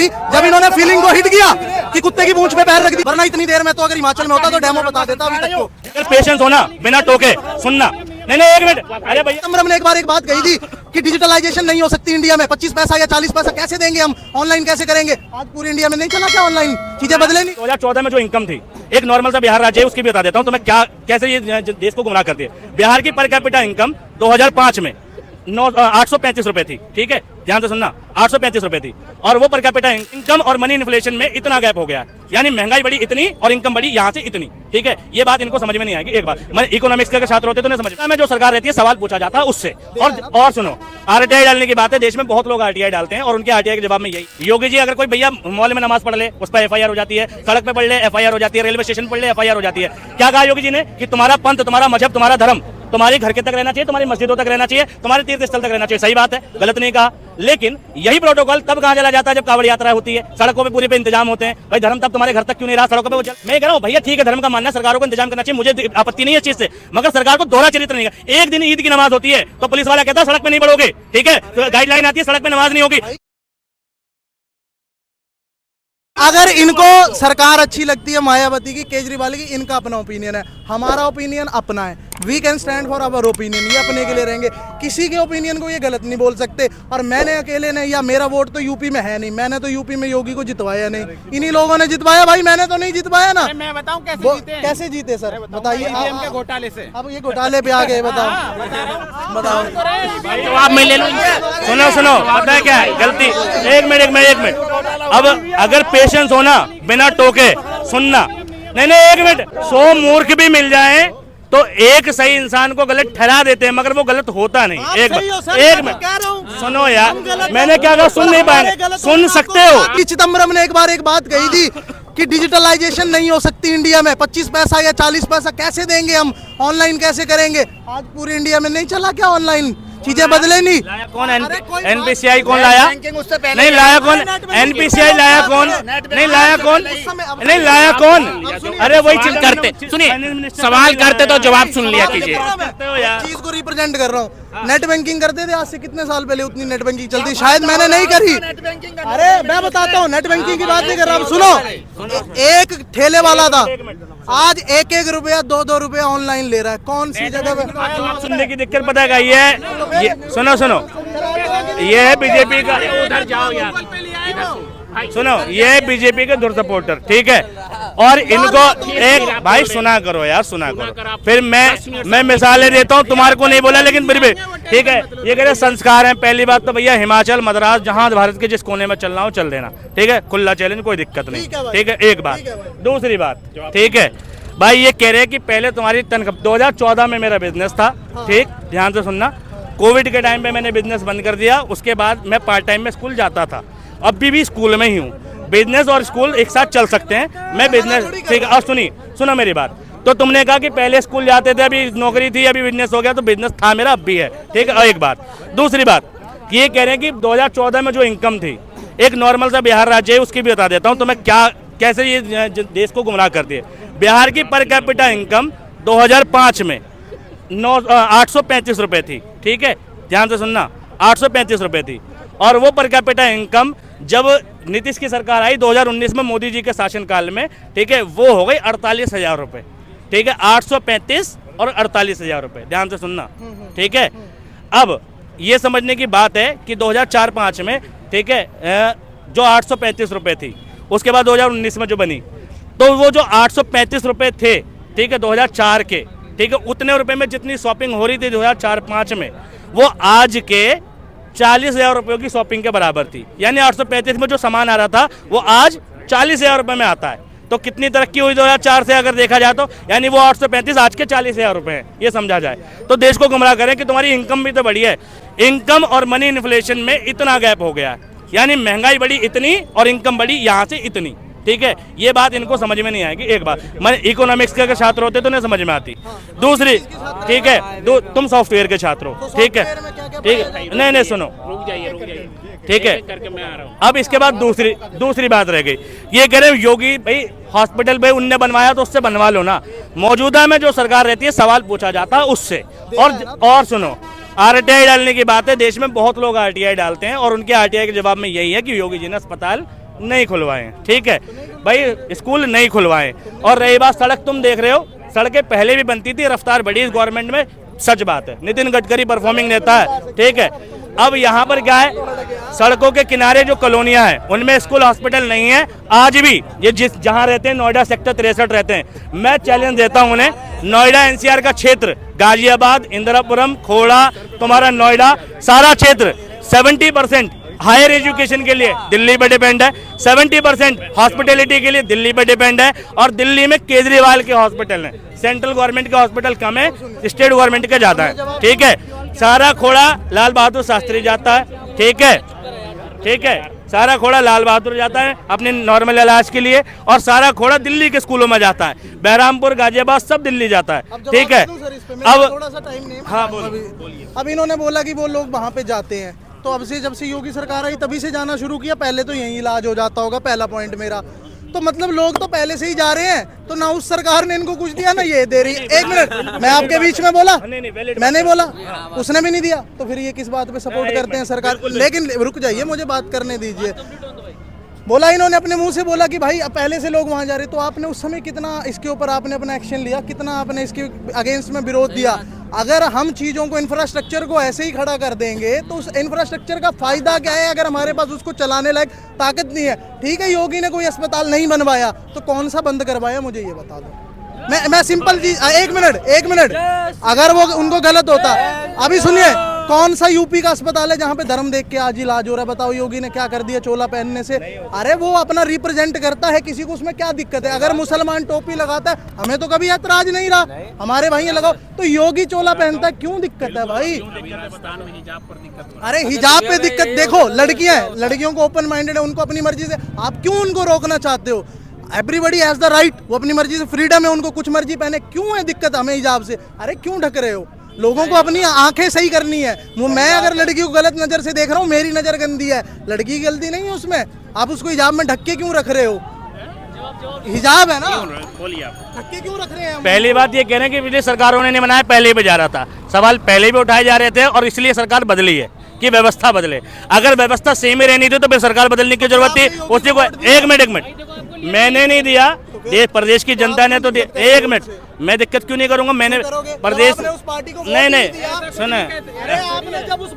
जब इन्होंने फीलिंग को हिट किया कि कुत्ते की पूंछ पे पैर रख दी, वरना इतनी देर में तो अगर हिमाचल में होता तो डेमो बता देता अभी तक को। पेशेंस होना, बिना टोके सुनना। नहीं एक मिनट, अरे भैया हमने एक बार एक बात कही थी कि डिजिटलाइजेशन नहीं हो सकती इंडिया में। 25 पैसा या 40 पैसा कैसे देंगे हम, ऑनलाइन कैसे करेंगे? आज पूरी इंडिया में नहीं चला क्या ऑनलाइन? चीजें बदले नहीं। 2014 में जो इनकम थी एक नॉर्मल सा बिहार राज्य है, उसकी भी बता देता हूँ तो मैं क्या कैसे ये देश को गुमराह करती है। बिहार की पर कैपिटा इनकम 2005 में 835 रुपए थी, ठीक है, ध्यान से सुनना, 835 रुपए थी। और वो पर कैपिटा इनकम और मनी इन्फ्लेशन में इतना गैप हो गया, यानी महंगाई बढ़ी इतनी और इनकम बढ़ी यहाँ से इतनी, ठीक है। ये बात इनको समझ में नहीं आएगी। एक बात, मैं इकोनॉमिक्स के छात्र होते तो नहीं समझ में, जो सरकार रहती है सवाल पूछा जाता है उससे। और सुनो, आरटीआई डालने की बात है, देश में बहुत लोग आरटीआई डालते हैं और उनके आरटीआई के जवाब में यही, योगी जी अगर कोई भैया मॉल में नमाज पढ़ ले उस पर एफआईआर हो जाती है, सड़क पे पढ़ ले एफआईआर हो जाती है, रेलवे स्टेशन पढ़ ले एफआईआर हो जाती है। क्या कहा योगी जी ने कि तुम्हारा पंथ, तुम्हारा मजहब, तुम्हारा धर्म तुम्हारे घर के तक रहना चाहिए, तुम्हारी मस्जिदों तक रहना चाहिए, तुम्हारे तीर्थ स्थल तक रहना चाहिए। सही बात है, गलत नहीं कहा। लेकिन यही प्रोटोकॉल तब कहां चला जाता है जब कांवड़ यात्रा होती है, सड़कों पे पूरे पे इंतजाम होते हैं। भाई धर्म तब तुम्हारे घर तक क्यों नहीं रहा, सड़कों पे वो मैं कह रहा हूं भैया ठीक है, धर्म का मानना, सरकारों को इंतजाम करना चाहिए, मुझे आपत्ति नहीं है इस चीज से, मगर सरकार को दोहरा चरित्र नहीं है। एक दिन ईद की नमाज होती है तो पुलिस वाला कहता है सड़क पे नहीं बढ़ोगे, ठीक है, तो गाइडलाइन आती है सड़क पे नमाज नहीं होगी। अगर इनको सरकार अच्छी लगती है मायावती की, केजरीवाल की, इनका अपना ओपिनियन है, हमारा ओपिनियन अपना है। We can stand for our opinion, ये अपने के लिए रहेंगे, किसी के ओपिनियन को ये गलत नहीं बोल सकते। और मैंने अकेले नहीं, या मेरा वोट तो यूपी में है नहीं, मैंने तो यूपी में योगी को जितवाया नहीं, इन्हीं लोगों ने जितवाया भाई, मैंने तो नहीं जितवाया ना। मैं बताऊं कैसे जीते सर, बताइए। घोटाले से, अब ये घोटाले पे आ गए, बताओ बताओ। जवाब मैं ले लूं। सुनो पता है क्या है गलती, एक मिनट। अब अगर पेशेंस होना, बिना टोके सुनना। नहीं एक मिनट, 100 मूर्ख भी मिल जाए तो एक सही इंसान को गलत ठहरा देते हैं, मगर वो गलत होता नहीं। एक मिनट सुनो यार, मैंने क्या कहा, सुन नहीं पाए, सुन सकते हो। चिदम्बरम ने एक बार एक बात कही थी कि डिजिटलाइजेशन नहीं हो सकती इंडिया में। 25 पैसा या 40 पैसा कैसे देंगे हम, ऑनलाइन कैसे करेंगे? आज पूरी इंडिया में नहीं चला क्या ऑनलाइन? चीजें बदले नहीं। कौन एनपीसीआई कौन लाया? नहीं लाया कौन? एनपीसीआई लाया कौन? नहीं लाया कौन? नहीं लाया कौन? अरे वही चीज करते, सुनिए सवाल करते तो जवाब सुन लिया कीजिए। चीज को रिप्रेजेंट कर रहा हूँ। नेट बैंकिंग करते थे आज से कितने साल पहले, उतनी नेट बैंकिंग चलती, शायद मैंने नहीं करी। अरे मैं बताता हूँ, नेट बैंकिंग की बात नहीं कर रहा हूँ। सुनो, एक ठेले वाला था, आज 1-1 रुपया 2-2 रुपया ऑनलाइन ले रहा है। कौन सी जगह पे? सुनने की दिक्कत पता है ये सुनो ये है बीजेपी का, उधर जाओ यार, सुनो ये है बीजेपी के दूर सपोर्टर, ठीक है। और इनको एक भाई सुना करो यार, सुना करो, फिर मैं मिसालें देता हूँ, तुम्हारे को नहीं बोला लेकिन फिर भी ठीक है। ये कह रहे संस्कार हैं। पहली बात तो भैया हिमाचल, मद्रास, जहां भारत के जिस कोने में चलना हो चल देना, ठीक है, खुला चैलेंज, कोई दिक्कत नहीं, ठीक है। एक बात, दूसरी बात, ठीक है भाई, ये कह रहे हैं कि पहले तुम्हारी तनख्वाह, 2014 में मेरा बिजनेस था, ठीक, ध्यान से सुनना, कोविड के टाइम पे मैंने बिजनेस बंद कर दिया, उसके बाद मैं पार्ट टाइम में स्कूल जाता था, अभी भी स्कूल में ही हूँ। बिजनेस और स्कूल एक साथ चल सकते हैं, मैं बिजनेस, ठीक है। और सुनो मेरी बात, तो तुमने कहा कि पहले स्कूल जाते थे, अभी नौकरी थी, अभी बिजनेस हो गया, तो बिजनेस था मेरा, अब भी है, ठीक है। और एक बात, दूसरी बात, ये कह रहे हैं कि 2014 में जो इनकम थी एक नॉर्मल सा बिहार राज्य है, उसकी भी बता देता हूँ तो मैं क्या कैसे ये देश को गुमराह करती है। बिहार की पर कैपिटा इनकम 2005 में 835 रुपए थी, ठीक है, ध्यान से सुनना, 835 रुपए थी। और वो पर कैपिटा इनकम जब नीतीश की सरकार आई 2019 में मोदी जी के शासनकाल में, ठीक है, वो हो गई 48,000 रुपये, ठीक है, 835 और 48,000 रुपये, ध्यान से सुनना, ठीक है। अब ये समझने की बात है कि 2004-05 में, ठीक है, जो 835 रुपये थी, उसके बाद 2019 में जो बनी, तो वो जो 835 रुपये थे, ठीक है, 2004 के, ठीक है, उतने रुपए में जितनी शॉपिंग हो रही थी 2004-05 में, वो आज के 40,000 रुपयों की शॉपिंग के बराबर थी। यानी 835 में जो सामान आ रहा था वो आज 40,000 रुपये में आता है। तो कितनी तरक्की हुई 2004 से अगर देखा जाए तो, यानी वो 835 आज के 40,000 रुपये हैं, ये समझा जाए तो। देश को गुमराह करें कि तुम्हारी इनकम भी तो बढ़ी है, इनकम और मनी इन्फ्लेशन में इतना गैप हो गया है, यानी महंगाई बढ़ी इतनी और इनकम बढ़ी यहाँ से इतनी, ठीक है। ये बात इनको समझ में नहीं आएगी। एक बात, मैं इकोनॉमिक्स के अगर छात्र होते तो नहीं समझ में आती। दूसरी, ठीक है, तुम सॉफ्टवेयर के छात्र हो, ठीक है, ठीक है, नहीं सुनो, रुक जाइए, ठीक है, अब इसके बाद दूसरी बात रह गई। ये कह रहे योगी भाई हॉस्पिटल भाई उनने बनवाया तो उससे बनवा लो ना। मौजूदा में जो सरकार रहती है सवाल पूछा जाता है उससे। और सुनो, आरटीआई डालने की बात है, देश में बहुत लोग आरटीआई डालते हैं और उनके आरटीआई के जवाब में यही है कि योगी जी ने अस्पताल नहीं खुलवाए, ठीक है भाई, स्कूल नहीं खुलवाए। और रही बात सड़क, तुम देख रहे हो सड़कें पहले भी बनती थी, रफ्तार बढ़ी इस गवर्नमेंट में, सच बात है, नितिन गडकरी परफॉर्मिंग नेता है, ठीक है। अब यहाँ पर क्या है, सड़कों के किनारे जो कॉलोनियां हैं उनमें स्कूल हॉस्पिटल नहीं है आज भी। ये जहाँ रहते हैं, नोएडा सेक्टर 63 रहते हैं, मैं चैलेंज देता हूँ उन्हें, नोएडा एनसीआर का क्षेत्र, गाजियाबाद, इंदिरापुरम, खोड़ा, तुम्हारा नोएडा, सारा क्षेत्र 70% हायर एजुकेशन के लिए दिल्ली पे डिपेंड है, 70% हॉस्पिटैलिटी के लिए दिल्ली पे डिपेंड है। और दिल्ली में केजरीवाल के हॉस्पिटल हैं, सेंट्रल गवर्नमेंट के हॉस्पिटल कम है, स्टेट गवर्नमेंट के ज्यादा है, ठीक है। सारा खोड़ा लाल बहादुर शास्त्री जाता है, ठीक है, ठीक है, सारा खोड़ा लाल बहादुर जाता है अपने नॉर्मल इलाज के लिए, और सारा खोड़ा दिल्ली के स्कूलों में जाता है, बहरामपुर, गाजियाबाद सब दिल्ली जाता है, ठीक है। अब थोड़ा सा टाइम नहीं है, हाँ बोलिए। अब इन्होंने बोला कि वो लोग वहाँ पे जाते हैं, तो अब से जब से योगी सरकार आई तभी से जाना शुरू किया, पहले तो यही इलाज हो जाता होगा, पहला पॉइंट मेरा। तो मतलब लोग तो पहले से ही जा रहे हैं, तो ना उस सरकार ने इनको कुछ दिया ना ये दे रही है। एक मिनट, मैं आपके बीच में बोला, मैंने बोला, उसने भी नहीं दिया, तो फिर ये किस बात पे सपोर्ट करते हैं सरकार। लेकिन रुक जाइए, मुझे बात करने दीजिए। बोला इन्होंने अपने मुंह से बोला कि भाई अब पहले से लोग वहां जा रहे, तो आपने उस समय कितना इसके ऊपर आपने अपना एक्शन लिया, कितना आपने इसके अगेंस्ट में विरोध दिया। अगर हम चीज़ों को, इंफ्रास्ट्रक्चर को ऐसे ही खड़ा कर देंगे तो उस इंफ्रास्ट्रक्चर का फायदा क्या है अगर हमारे पास उसको चलाने लायक ताकत नहीं है। ठीक है, योगी ने कोई अस्पताल नहीं बनवाया तो कौन सा बंद करवाया, मुझे ये बता दो। मैं सिंपल चीज, एक मिनट, अगर वो उनको गलत होता, अभी सुनिए, कौन सा यूपी का अस्पताल है जहाँ पे धर्म देख के आज इलाज हो रहा है, बताओ योगी ने क्या कर दिया चोला पहनने से। अरे वो अपना रिप्रेजेंट करता है किसी को, उसमें क्या दिक्कत है। अगर मुसलमान टोपी लगाता है हमें तो कभी ऐतराज नहीं रहा, हमारे भाई लगाओ, तो योगी चोला पहनता है, क्यों दिक्कत है भाई। अरे हिजाब पे दिक्कत, देखो लड़कियां हैं, लड़कियों को ओपन माइंडेड है, उनको अपनी मर्जी से, आप क्यों उनको रोकना चाहते हो। एवरीबडी हैज द राइट, वो अपनी मर्जी से, फ्रीडम है उनको, कुछ मर्जी पहने, क्यों है दिक्कत हमें हिजाब से। अरे क्यों ढक रहे हो, लोगों को अपनी आंखें सही करनी है। मैं अगर लड़की को गलत नजर से देख रहा हूँ, मेरी नजर गंदी है, लड़की की गलती नहीं है उसमें, आप उसको हिजाब में ढक के क्यों रख रहे हो। हिजाब है ना, ढक के क्यों रख रहे हैं। पहली बात ये कह रहे हैं कि पिछली सरकारों ने नहीं बनाया, पहले भी जा रहा था, सवाल पहले भी उठाए जा रहे थे और इसलिए सरकार बदली है कि व्यवस्था बदले। अगर व्यवस्था सेम ही रहनी थी तो फिर सरकार बदलने की जरूरत थी। उसी को एक मिनट, मैंने नहीं दिया, ये प्रदेश की जनता ने तो दिया। एक मिनट, मैं दिक्कत क्यों नहीं करूंगा, मैंने प्रदेश नहीं सुनो,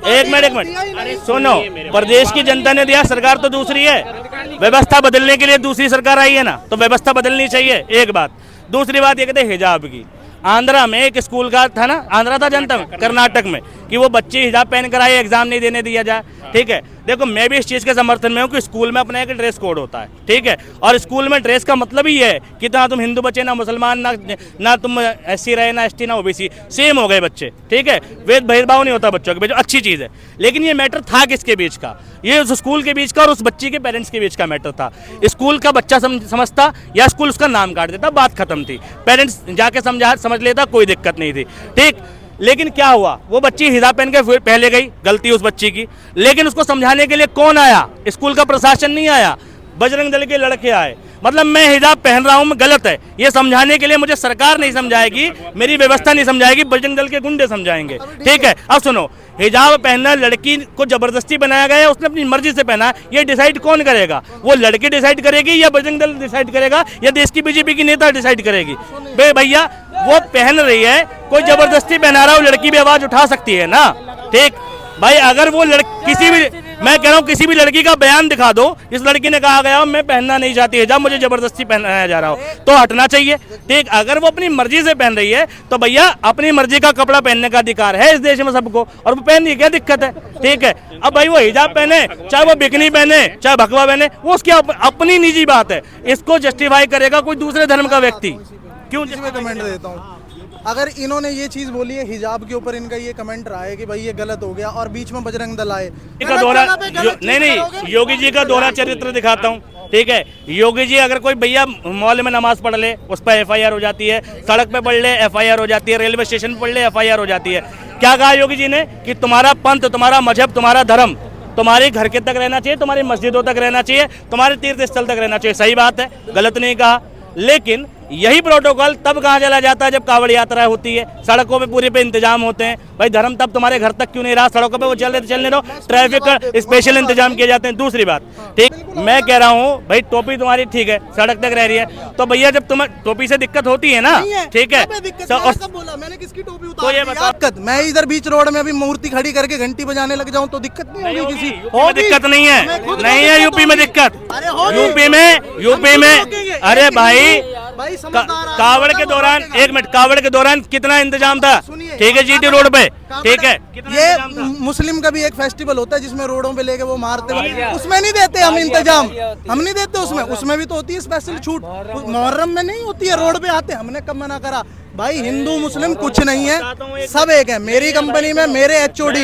एक मिनट सुनो, प्रदेश की जनता ने दिया, सरकार तो दूसरी है, व्यवस्था बदलने के लिए दूसरी सरकार आई है ना, तो व्यवस्था बदलनी चाहिए, एक बात। दूसरी बात ये कहते हैं हिजाब की, आंध्रा में एक स्कूल का था ना, आंध्रा था जनता में, कर्नाटक में, कि वो बच्चे हिजाब पहन कर आए, एग्जाम नहीं देने दिया जाए, ठीक है। देखो मैं भी इस चीज़ के समर्थन में हूँ कि स्कूल में अपना एक ड्रेस कोड होता है, ठीक है, और स्कूल में ड्रेस का मतलब ही है कि ना तुम हिंदू बच्चे, ना मुसलमान, ना तुम एससी रहे, ना एसटी, ना ओबीसी, सेम हो गए बच्चे, ठीक है, भेदभाव नहीं होता बच्चों के बीच, अच्छी चीज़ है। लेकिन ये मैटर था किसके बीच का, ये उस स्कूल के बीच का और उस बच्ची के पेरेंट्स के बीच का मैटर था। स्कूल का बच्चा समझता या स्कूल उसका नाम काट देता, बात खत्म थी, पेरेंट्स जाके समझ लेता, कोई दिक्कत नहीं थी, ठीक। लेकिन क्या हुआ, वो बच्ची हिजाब पहन के पहले गई, गलती उस बच्ची की, लेकिन उसको समझाने के लिए कौन आया, स्कूल का प्रशासन नहीं आया, बजरंग दल के लड़के आए। मतलब मैं हिजाब पहन रहा हूँ, मैं गलत है, ये समझाने के लिए मुझे सरकार नहीं समझाएगी, मेरी व्यवस्था नहीं समझाएगी, बजरंग दल के गुंडे समझाएंगे, ठीक है। अब सुनो, हिजाब पहनना लड़की को जबरदस्ती बनाया गया है, उसने अपनी मर्जी से पहना है, ये डिसाइड कौन करेगा, वो लड़की डिसाइड करेगी या बजरंग दल डिसाइड करेगा या देश की बीजेपी की नेता डिसाइड करेगी। भैया वो पहन रही है, कोई जबरदस्ती पहना रहा है, वो लड़की भी आवाज उठा सकती है ना, ठीक भाई। अगर वो किसी भी, मैं कह रहा हूँ किसी भी लड़की का बयान दिखा दो, इस लड़की ने कहा गया मैं पहनना नहीं चाहती हिजाब, मुझे जबरदस्ती पहनाया जा रहा हो, तो हटना चाहिए, ठीक। अगर वो अपनी मर्जी से पहन रही है तो भैया अपनी मर्जी का कपड़ा पहनने का अधिकार है इस देश में सबको, और वो पहनने की क्या दिक्कत है, ठीक है। अब भाई वो हिजाब पहने, चाहे वो बिकनी पहने, चाहे भगवा पहने, वो उसकी अपनी निजी बात है, इसको जस्टिफाई करेगा कोई दूसरे धर्म का व्यक्ति क्यों। मैं कमेंट देता हूँ, अगर इन्होंने ये चीज बोली है हिजाब के ऊपर, इनका ये कमेंट रहा है कि भाई ये गलत हो गया और बीच में बजरंग दल आए, का दौरा नहीं, योगी जी का दोहरा चरित्र दिखाता हूँ, ठीक है। योगी जी अगर कोई भैया मॉल में नमाज पढ़ ले, उस पर FIR हो जाती है, सड़क पे पढ़ ले FIR हो जाती है, रेलवे स्टेशन पर पढ़ ले FIR हो जाती है। क्या कहा योगी जी ने कि तुम्हारा पंथ, तुम्हारा मजहब, तुम्हारा धर्म तुम्हारे घर के तक रहना चाहिए, तुम्हारी मस्जिदों तक रहना चाहिए, तुम्हारे तीर्थ स्थल तक रहना चाहिए, सही बात है, गलत नहीं कहा। लेकिन यही प्रोटोकॉल तब कहाँ चला जाता है जब कावड़ यात्रा होती है, सड़कों पे पूरे पे इंतजाम होते हैं। भाई धर्म तब तुम्हारे घर तक क्यों नहीं रहा, सड़कों पे वो चलने दो, ट्रैफिक का स्पेशल इंतजाम किए जाते हैं। दूसरी बात, ठीक, मैं कह रहा हूँ भाई टोपी तुम्हारी ठीक है, सड़क तक रह रही है, तो भैया जब तुम्हें टोपी से दिक्कत होती है ना, ठीक है, मैंने किसकी टोपी उतार दी? दिक्कत मैं इधर बीच रोड में अभी मूर्ति खड़ी करके घंटी बजाने लग जाऊं तो दिक्कत नहीं होगी किसी? दिक्कत नहीं है, नहीं है यूपी में दिक्कत, यूपी में अरे भाई कावड़ के दौरान, एक मिनट, कावड़ के दौरान कितना इंतजाम था, ठीक है, जीटी रोड पे, ठीक है, ये मुस्लिम का भी एक फेस्टिवल होता है जिसमें रोडों पे लेके वो मारते हैं, उसमें नहीं देते हम इंतजाम, हम नहीं देते उसमें भी तो होती है स्पेशल छूट, मुहर्रम में नहीं होती है, रोड पे आते, हमने कब मना करा? भाई हिंदू मुस्लिम कुछ नहीं है, सब एक है। मेरी कंपनी में मेरे एचओडी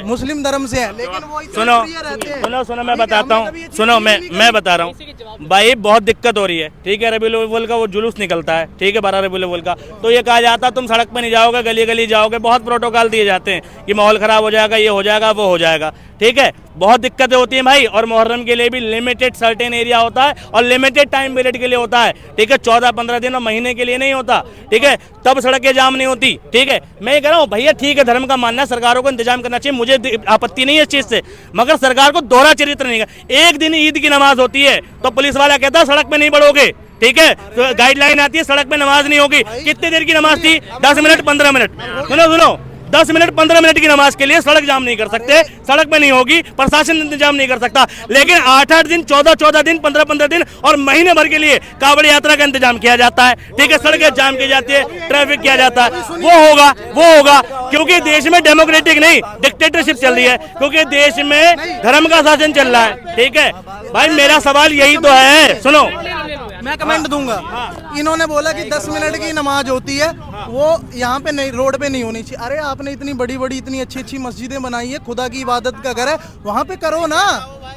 मुस्लिम धर्म से है, लेकिन वो सुनो मैं बताता हूँ, सुनो मैं बता रहा हूँ भाई, बहुत दिक्कत हो रही है, ठीक है, रबीउल अव्वल का वो जुलूस निकलता है, ठीक है, 12 रबीउल अव्वल का, तो ये कहा जाता है तुम सड़क पे नहीं जाओगे, गली गली जाओगे, बहुत प्रोटोकॉल दिए जाते हैं कि माहौल खराब हो जाएगा, ये हो जाएगा, वो हो जाएगा, ठीक है, बहुत दिक्कतें होती हैं भाई। और मुहर्रम के लिए भी लिमिटेड सर्टेन एरिया होता है और लिमिटेड टाइम पीरियड के लिए होता है, ठीक है, 14-15 दिन और महीने के लिए नहीं होता, ठीक है, तब सड़कें जाम नहीं होती, ठीक है। मैं ये कह रहा हूँ भैया ठीक है, धर्म का मानना है, सरकारों को इंतजाम करना चाहिए, मुझे आपत्ति नहीं है इस चीज से, मगर सरकार को दोहरा चरित्र नहीं है। एक दिन ईद की नमाज होती है तो पुलिस वाला कहता है सड़क पे नहीं बढ़ोगे, ठीक है, तो गाइडलाइन आती है सड़क पे नमाज नहीं होगी। कितनी देर की नमाज थी? 10 मिनट 15 मिनट, सुनो 10 मिनट 15 मिनट की नमाज के लिए सड़क जाम नहीं कर सकते, सड़क पे नहीं होगी, प्रशासन इंतजाम नहीं कर सकता, लेकिन 8-8 दिन, 14-14 दिन, 15-15 दिन और महीने भर के लिए कावड़ यात्रा का इंतजाम किया जाता है, ठीक है, सड़कें जाम की जाती है, ट्रैफिक किया जाता है, वो होगा क्योंकि देश में डेमोक्रेटिक नहीं डिक्टेटरशिप चल रही है, क्योंकि देश में धर्म का शासन चल रहा है, ठीक है। भाई मेरा सवाल यही तो है, सुनो मैं कमेंट दूंगा, इन्होंने बोला कि 10 मिनट की नमाज होती है, वो यहाँ पे नहीं, रोड पे नहीं होनी चाहिए। अरे आपने इतनी बड़ी बड़ी इतनी अच्छी अच्छी मस्जिदें बनाई है, खुदा की इबादत का घर है, वहाँ पे करो ना।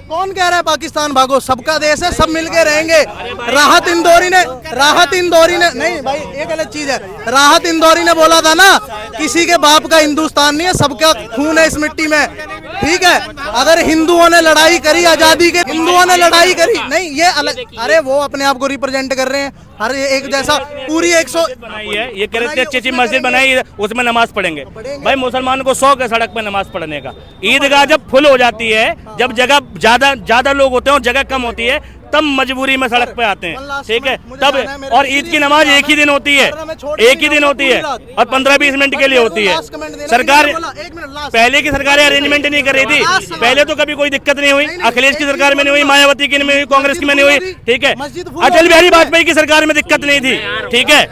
कौन कह रहा है पाकिस्तान भागो? सबका देश है, सब मिलके रहेंगे। राहत इंदौरी ने नहीं भाई, ये गलत चीज है। राहत इंदौरी ने बोला था ना, किसी के बाप का हिंदुस्तान नहीं है, सबका खून है इस मिट्टी में, ठीक है। अगर हिंदुओं ने लड़ाई करी आजादी के, हिंदुओं ने लड़ाई करी नहीं, ये अलग, अरे वो अपने आप को रिप्रेजेंट कर रहे हैं, हर एक जैसा पूरी 100 बनाई है, ये कह रहे थे अच्छी मस्जिद बनाई है, उसमें नमाज पढ़ेंगे। भाई मुसलमान को शौक है सड़क पे नमाज पढ़ने का। ईदगाह जब फुल हो जाती है, जब जगह ज्यादा लोग होते हैं और जगह कम होती है, तब मजबूरी में सड़क पे आते हैं, ठीक है, तब। और ईद की नमाज एक ही दिन होती है, एक ही दिन होती है और 15-20 मिनट के लिए होती है। सरकार पहले की सरकारें अरेंजमेंट नहीं कर रही थी, पहले तो कभी कोई दिक्कत नहीं हुई, अखिलेश की सरकार में नहीं हुई, मायावती की नहीं हुई, कांग्रेस की में नहीं हुई, ठीक है, अटल बिहारी वाजपेयी की सरकार में दिक्कत नहीं थी, ठीक है,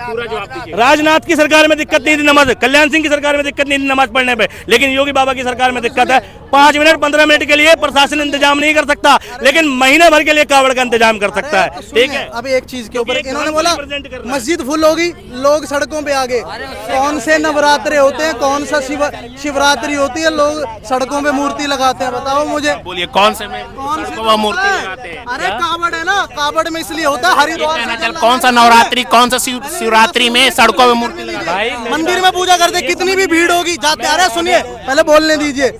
राजनाथ की सरकार में दिक्कत नहीं थी नमाज, कल्याण सिंह की सरकार में दिक्कत नहीं थी नमाज पढ़ने पे, लेकिन योगी बाबा की सरकार में दिक्कत है। 5 मिनट 15 मिनट के लिए प्रशासन इंतजाम नहीं कर सकता, लेकिन महीने भर के लिए कावड़ का इंतजाम कर सकता है, ठीक है। अभी एक चीज के ऊपर इन्होंने बोला मस्जिद फुल होगी, लोग सड़कों पे आ गए। कौन से नवरात्रे होते हैं, कौन सा शिवरात्रि होती है, लोग सड़कों पे मूर्ति लगाते हैं? बताओ मुझे, बोलिए कौन से मूर्ति लगाते हैं? अरे कावड़ है ना, कावड़ में इसलिए होता है हरिद्वार। कौन सा नवरात्रि, कौन सा शिवरात्रि में सड़कों में मूर्ति लगाते हैं? मंदिर में पूजा करते, कितनी भी भीड़ होगी, जाते। अरे सुनिए, पहले बोलने दीजिए।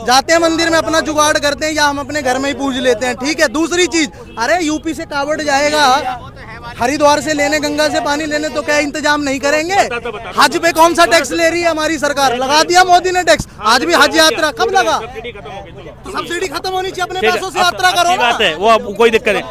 जाते हैं मंदिर में, अपना जुगाड़ करते हैं, या हम अपने घर में ही पूज लेते हैं, ठीक है। दूसरी चीज, अरे यूपी से कावड़ जाएगा हरिद्वार से लेने, गंगा से पानी लेने, तो क्या इंतजाम नहीं करेंगे? हज पे कौन सा टैक्स ले रही है हमारी सरकार? लगा दिया मोदी ने टैक्स, आज भी हज यात्रा कब लगा? सब्सिडी खत्म होनी चाहिए, अपने पैसों से यात्रा करो ना। वो कोई दिक्कत नहीं।